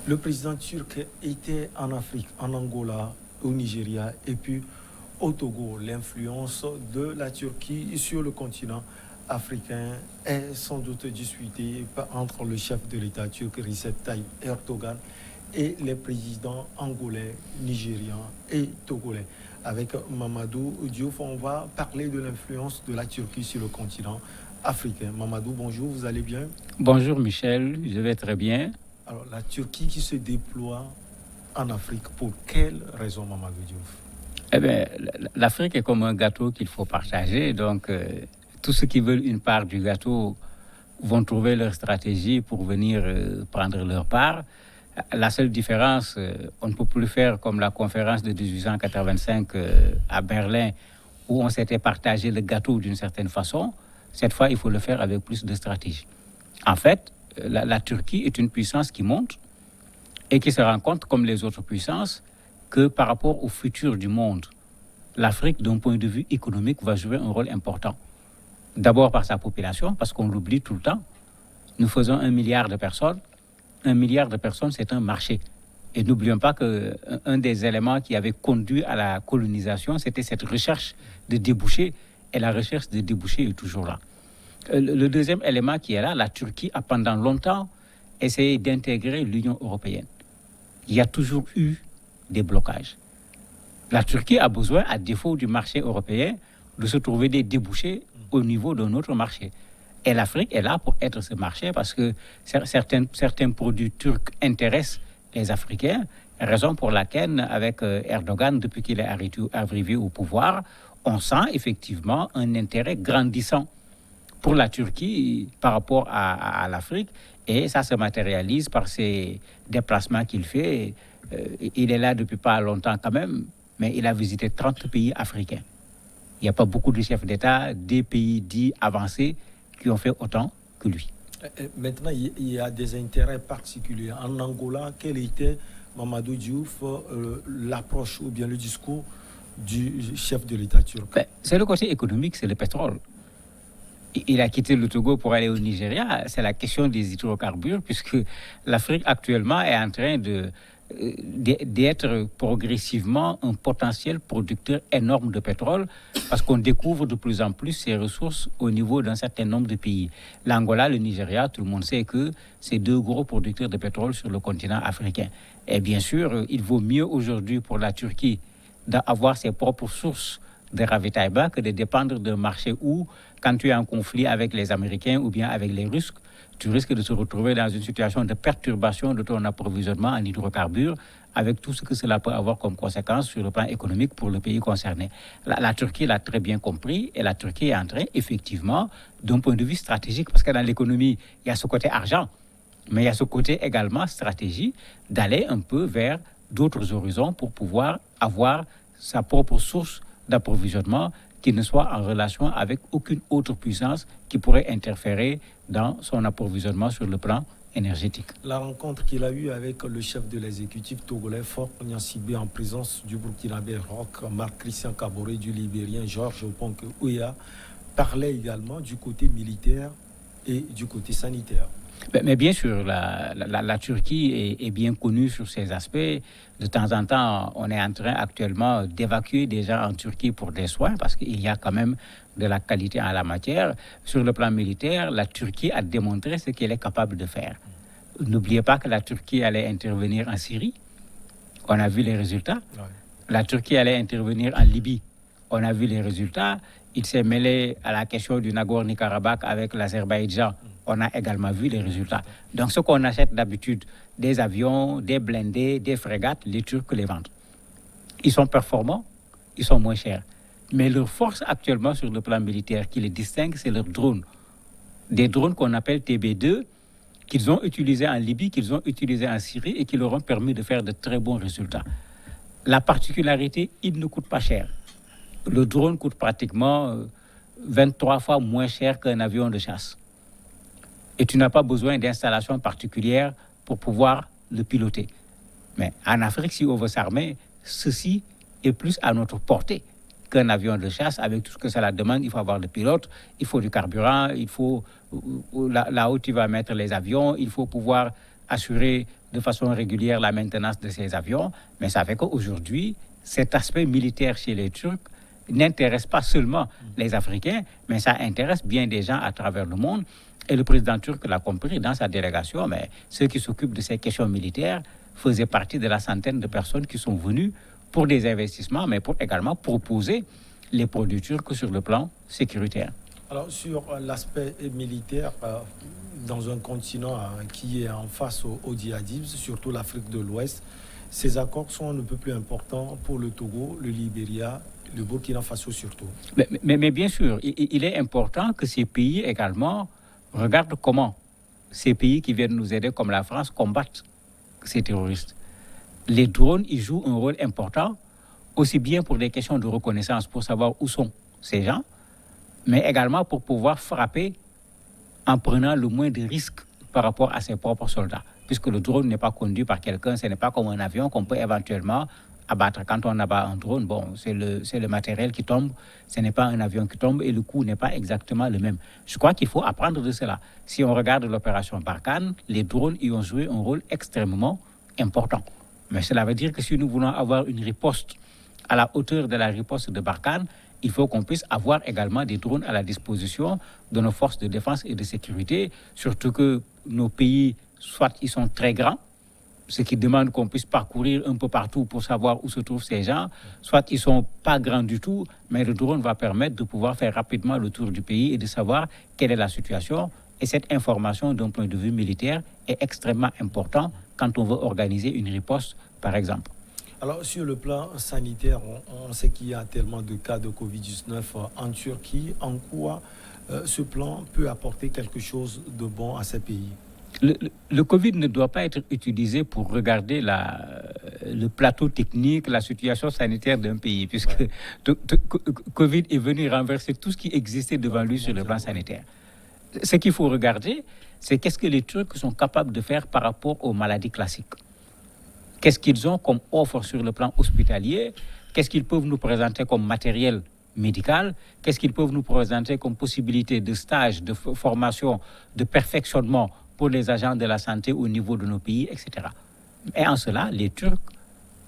Le président turc était en Afrique, en Angola, au Nigeria et puis au Togo. L'influence de la Turquie sur le continent africain est sans doute discutée entre le chef de l'État turc Recep Tayyip Erdogan et les présidents angolais, nigérians et togolais. Avec Mamadou Diouf, on va parler de l'influence de la Turquie sur le continent africain. Mamadou, bonjour, vous allez bien? Bonjour Michel, je vais très bien. Alors, la Turquie qui se déploie en Afrique, pour quelle raison, Mamadou Diouf? Eh bien, l'Afrique est comme un gâteau qu'il faut partager. Donc, tous ceux qui veulent une part du gâteau vont trouver leur stratégie pour venir prendre leur part. La seule différence, on ne peut plus faire comme la conférence de 1885 à Berlin, où on s'était partagé le gâteau d'une certaine façon. Cette fois, il faut le faire avec plus de stratégie. En fait, la Turquie est une puissance qui monte et qui se rend compte, comme les autres puissances, que par rapport au futur du monde, l'Afrique, d'un point de vue économique, va jouer un rôle important. D'abord par sa population, parce qu'on l'oublie tout le temps. Nous faisons 1 milliard de personnes. 1 milliard de personnes, c'est un marché. Et n'oublions pas qu'un des éléments qui avait conduit à la colonisation, c'était cette recherche de débouchés. Et la recherche de débouchés est toujours là. Le deuxième élément qui est là, la Turquie a pendant longtemps essayé d'intégrer l'Union européenne. Il y a toujours eu des blocages. La Turquie a besoin, à défaut du marché européen, de se trouver des débouchés au niveau d'un autre marché. Et l'Afrique est là pour être ce marché parce que certains produits turcs intéressent les Africains, raison pour laquelle, avec Erdogan, depuis qu'il est arrivé au pouvoir, on sent effectivement un intérêt grandissant pour la Turquie par rapport à l'Afrique. Et ça se matérialise par ces déplacements qu'il fait. Il est là depuis pas longtemps quand même, mais il a visité 30 pays africains. Il n'y a pas beaucoup de chefs d'État des pays dits avancés qui ont fait autant que lui. Maintenant, il y a des intérêts particuliers. En Angola, quel était, Mamadou Diouf, l'approche ou bien le discours du chef de l'État turc? C'est le côté économique, c'est le pétrole. Il a quitté le Togo pour aller au Nigeria. C'est la question des hydrocarbures, puisque l'Afrique actuellement est en train d'être progressivement un potentiel producteur énorme de pétrole, parce qu'on découvre de plus en plus ces ressources au niveau d'un certain nombre de pays. L'Angola, le Nigeria, tout le monde sait que c'est 2 gros producteurs de pétrole sur le continent africain. Et bien sûr, il vaut mieux aujourd'hui pour la Turquie d'avoir ses propres sources de ravitaillement que de dépendre d'un marché où, quand tu es en conflit avec les Américains ou bien avec les Russes, tu risques de se retrouver dans une situation de perturbation de ton approvisionnement en hydrocarbures, avec tout ce que cela peut avoir comme conséquence sur le plan économique pour le pays concerné. La Turquie l'a très bien compris et la Turquie est en train, effectivement, d'un point de vue stratégique, parce que dans l'économie, il y a ce côté argent, mais il y a ce côté également stratégie, d'aller un peu vers d'autres horizons pour pouvoir avoir sa propre source d'approvisionnement qui ne soit en relation avec aucune autre puissance qui pourrait interférer dans son approvisionnement sur le plan énergétique. La rencontre qu'il a eue avec le chef de l'exécutif togolais, Faure Gnassingbé, en présence du Burkinabé Roch Marc-Christian Kaboré, du Libérien Georges Okonkwo-Weah, parlait également du côté militaire et du côté sanitaire. Mais bien sûr, la Turquie est bien connue sur ces aspects. De temps en temps, on est en train actuellement d'évacuer des gens en Turquie pour des soins parce qu'il y a quand même de la qualité en la matière. Sur le plan militaire, la Turquie a démontré ce qu'elle est capable de faire. N'oubliez pas que la Turquie allait intervenir en Syrie. On a vu les résultats. Ouais. La Turquie allait intervenir en Libye. On a vu les résultats. Il s'est mêlé à la question du Nagorno-Karabakh avec l'Azerbaïdjan. On a également vu les résultats. Donc, ce qu'on achète d'habitude, des avions, des blindés, des frégates, les Turcs les vendent. Ils sont performants, ils sont moins chers. Mais leur force actuellement sur le plan militaire qui les distingue, c'est leurs drones. Des drones qu'on appelle TB2, qu'ils ont utilisés en Libye, qu'ils ont utilisés en Syrie et qui leur ont permis de faire de très bons résultats. La particularité, ils ne coûtent pas cher. Le drone coûte pratiquement 23 fois moins cher qu'un avion de chasse. Et tu n'as pas besoin d'installation particulière pour pouvoir le piloter. Mais en Afrique, si on veut s'armer, ceci est plus à notre portée qu'un avion de chasse. Avec tout ce que cela demande, il faut avoir le pilote, il faut du carburant, il faut là où tu vas mettre les avions, il faut pouvoir assurer de façon régulière la maintenance de ces avions, mais ça fait qu'aujourd'hui, cet aspect militaire chez les Turcs n'intéresse pas seulement les Africains, mais ça intéresse bien des gens à travers le monde. Et le président turc l'a compris dans sa délégation, mais ceux qui s'occupent de ces questions militaires faisaient partie de la centaine de personnes qui sont venues pour des investissements, mais pour également proposer les produits turcs sur le plan sécuritaire. Alors, sur l'aspect militaire, dans un continent qui est en face au djihadisme, surtout l'Afrique de l'Ouest, ces accords sont un peu plus importants pour le Togo, le Libéria, le Burkina Faso surtout. Mais bien sûr, il est important que ces pays également regardent comment ces pays qui viennent nous aider, comme la France, combattent ces terroristes. Les drones, ils jouent un rôle important, aussi bien pour des questions de reconnaissance, pour savoir où sont ces gens, mais également pour pouvoir frapper en prenant le moins de risques par rapport à ses propres soldats. Puisque le drone n'est pas conduit par quelqu'un, ce n'est pas comme un avion qu'on peut éventuellement abattre. Quand on abat un drone, bon, c'est le matériel qui tombe, ce n'est pas un avion qui tombe et le coût n'est pas exactement le même. Je crois qu'il faut apprendre de cela. Si on regarde l'opération Barkhane, les drones y ont joué un rôle extrêmement important. Mais cela veut dire que si nous voulons avoir une riposte à la hauteur de la riposte de Barkhane, il faut qu'on puisse avoir également des drones à la disposition de nos forces de défense et de sécurité, surtout que nos pays, soit ils sont très grands, ce qui demande qu'on puisse parcourir un peu partout pour savoir où se trouvent ces gens, soit ils ne sont pas grands du tout, mais le drone va permettre de pouvoir faire rapidement le tour du pays et de savoir quelle est la situation. Et cette information, d'un point de vue militaire, est extrêmement importante quand on veut organiser une riposte, par exemple. Alors, sur le plan sanitaire, on sait qu'il y a tellement de cas de Covid-19 en Turquie. En quoi ce plan peut apporter quelque chose de bon à ces pays? Le Covid ne doit pas être utilisé pour regarder le plateau technique, la situation sanitaire d'un pays, puisque Covid est venu renverser tout ce qui existait devant lui sur le plan sanitaire. Ce qu'il faut regarder, c'est qu'est-ce que les Turcs sont capables de faire par rapport aux maladies classiques. Qu'est-ce qu'ils ont comme offre sur le plan hospitalier? Qu'est-ce qu'ils peuvent nous présenter comme matériel médical? Qu'est-ce qu'ils peuvent nous présenter comme possibilité de stage, de formation, de perfectionnement pour les agents de la santé au niveau de nos pays, etc. Et en cela, les Turcs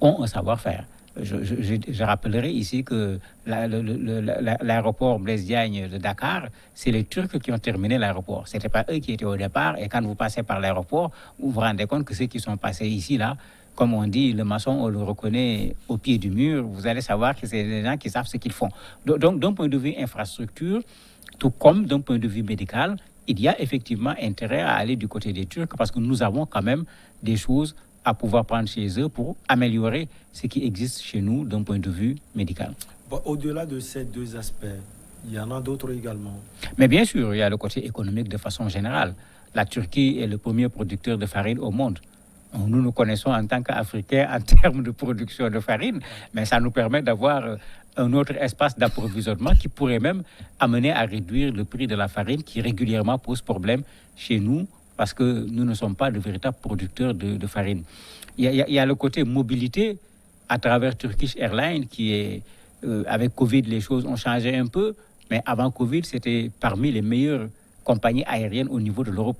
ont un savoir-faire. Je rappellerai ici que l'aéroport Blaise Diagne de Dakar, c'est les Turcs qui ont terminé l'aéroport. Ce n'était pas eux qui étaient au départ. Et quand vous passez par l'aéroport, vous vous rendez compte que ceux qui sont passés ici, là, comme on dit, le maçon, on le reconnaît au pied du mur. Vous allez savoir que c'est des gens qui savent ce qu'ils font. Donc, d'un point de vue infrastructure, tout comme d'un point de vue médical, il y a effectivement intérêt à aller du côté des Turcs parce que nous avons quand même des choses à pouvoir prendre chez eux pour améliorer ce qui existe chez nous d'un point de vue médical. Bon, au-delà de ces deux aspects, il y en a d'autres également. Mais bien sûr, il y a le côté économique de façon générale. La Turquie est le premier producteur de farine au monde. Nous nous connaissons en tant qu'Africains en termes de production de farine, mais ça nous permet d'avoir un autre espace d'approvisionnement qui pourrait même amener à réduire le prix de la farine qui régulièrement pose problème chez nous parce que nous ne sommes pas de véritables producteurs de farine. Il y a le côté mobilité à travers Turkish Airlines qui est, avec Covid, les choses ont changé un peu, mais avant Covid, c'était parmi les meilleures compagnies aériennes au niveau de l'Europe.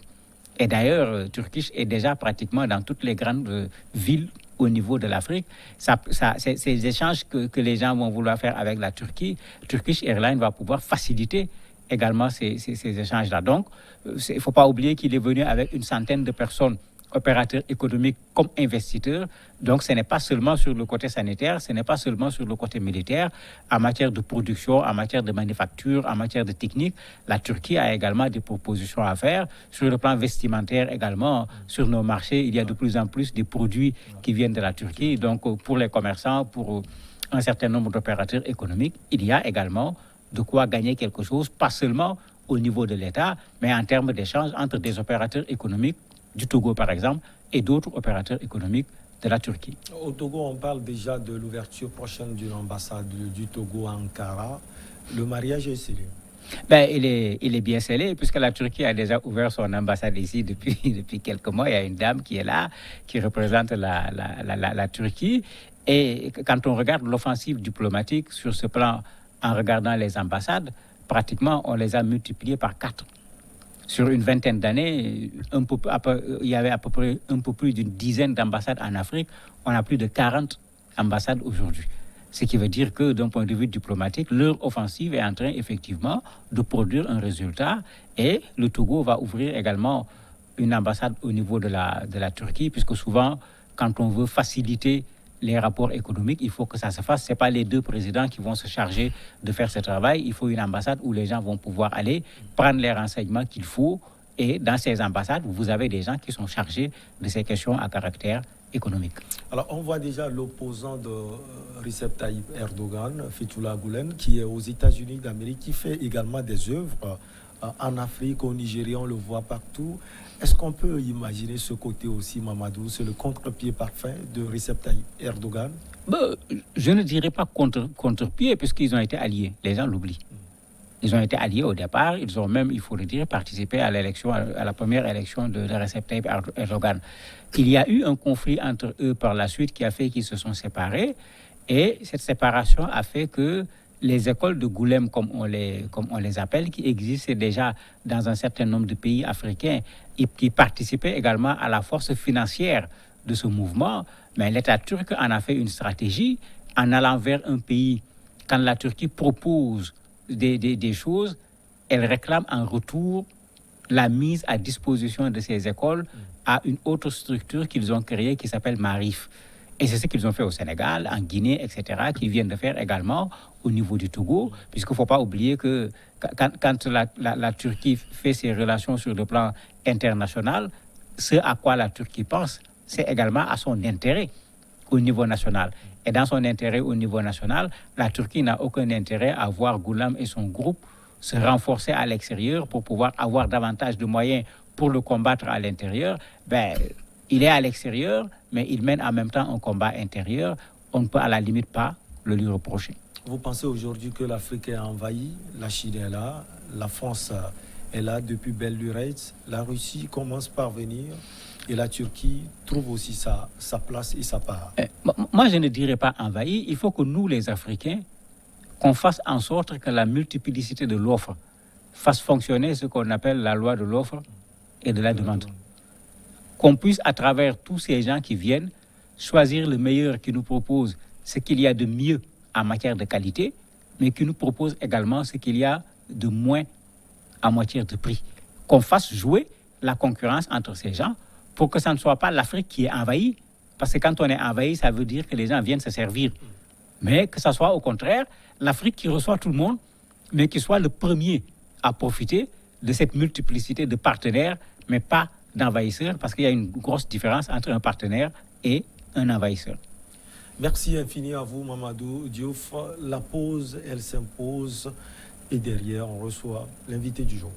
Et d'ailleurs, Turkish est déjà pratiquement dans toutes les grandes villes au niveau de l'Afrique. Ces échanges que les gens vont vouloir faire avec la Turquie, Turkish Airlines va pouvoir faciliter également ces échanges-là. Donc, il ne faut pas oublier qu'il est venu avec une centaine de personnes, opérateurs économiques comme investisseurs. Donc, ce n'est pas seulement sur le côté sanitaire, ce n'est pas seulement sur le côté militaire. En matière de production, en matière de manufacture, en matière de technique, la Turquie a également des propositions à faire. Sur le plan vestimentaire également, sur nos marchés, il y a de plus en plus de produits qui viennent de la Turquie. Donc, pour les commerçants, pour un certain nombre d'opérateurs économiques, il y a également de quoi gagner quelque chose, pas seulement au niveau de l'État, mais en termes d'échange entre des opérateurs économiques du Togo, par exemple, et d'autres opérateurs économiques de la Turquie. Au Togo, on parle déjà de l'ouverture prochaine d'une ambassade du Togo à Ankara. Le mariage est scellé? Il est bien scellé, puisque la Turquie a déjà ouvert son ambassade ici depuis quelques mois. Il y a une dame qui est là, qui représente la Turquie. Et quand on regarde l'offensive diplomatique sur ce plan, en regardant les ambassades, pratiquement, on les a multipliées par 4. Sur une vingtaine d'années, il y avait à peu près un peu plus d'une dizaine d'ambassades en Afrique. On a plus de 40 ambassades aujourd'hui. Ce qui veut dire que, d'un point de vue diplomatique, leur offensive est en train, effectivement, de produire un résultat. Et le Togo va ouvrir également une ambassade au niveau de la Turquie, puisque souvent, quand on veut faciliter les rapports économiques, il faut que ça se fasse. Ce n'est pas les deux présidents qui vont se charger de faire ce travail. Il faut une ambassade où les gens vont pouvoir aller prendre les renseignements qu'il faut. Et dans ces ambassades, vous avez des gens qui sont chargés de ces questions à caractère économique. Alors, on voit déjà l'opposant de Recep Tayyip Erdogan, Fethullah Gülen, qui est aux États-Unis d'Amérique, qui fait également des œuvres en Afrique, au Nigeria, on le voit partout. Est-ce qu'on peut imaginer ce côté aussi, Mamadou? C'est le contre-pied parfait de Recep Tayyip Erdogan? Je ne dirais pas contre-pied, puisqu'ils ont été alliés. Les gens l'oublient. Ils ont été alliés au départ. Ils ont même, il faut le dire, participé à l'élection, à la première élection de Recep Tayyip Erdogan. Il y a eu un conflit entre eux par la suite qui a fait qu'ils se sont séparés. Et cette séparation a fait que les écoles de Goulem, comme on les appelle, qui existaient déjà dans un certain nombre de pays africains et qui participaient également à la force financière de ce mouvement, mais l'État turc en a fait une stratégie en allant vers un pays. Quand la Turquie propose des choses, elle réclame en retour la mise à disposition de ces écoles à une autre structure qu'ils ont créée qui s'appelle Marif. Et c'est ce qu'ils ont fait au Sénégal, en Guinée, etc., qu'ils viennent de faire également au niveau du Togo, puisqu'il ne faut pas oublier que quand la Turquie fait ses relations sur le plan international, ce à quoi la Turquie pense, c'est également à son intérêt au niveau national. Et dans son intérêt au niveau national, la Turquie n'a aucun intérêt à voir Gülen et son groupe se renforcer à l'extérieur pour pouvoir avoir davantage de moyens pour le combattre à l'intérieur. Il est à l'extérieur, mais il mène en même temps un combat intérieur. On ne peut à la limite pas le lui reprocher. Vous pensez aujourd'hui que l'Afrique est envahie, la Chine est là, la France est là depuis belle lurette, la Russie commence par venir et la Turquie trouve aussi sa place et sa part? Moi, je ne dirais pas envahi. Il faut que nous, les Africains, qu'on fasse en sorte que la multiplicité de l'offre fasse fonctionner ce qu'on appelle la loi de l'offre et de la demande. Qu'on puisse, à travers tous ces gens qui viennent, choisir le meilleur qui nous propose ce qu'il y a de mieux en matière de qualité, mais qui nous propose également ce qu'il y a de moins en matière de prix. Qu'on fasse jouer la concurrence entre ces gens pour que ça ne soit pas l'Afrique qui est envahie, parce que quand on est envahi, ça veut dire que les gens viennent se servir. Mais que ça soit au contraire l'Afrique qui reçoit tout le monde, mais qui soit le premier à profiter de cette multiplicité de partenaires, mais pas d'envahisseurs, parce qu'il y a une grosse différence entre un partenaire et un envahisseur. Merci infiniment à vous, Mamadou Diouf. La pause, elle s'impose. Et derrière, on reçoit l'invité du jour.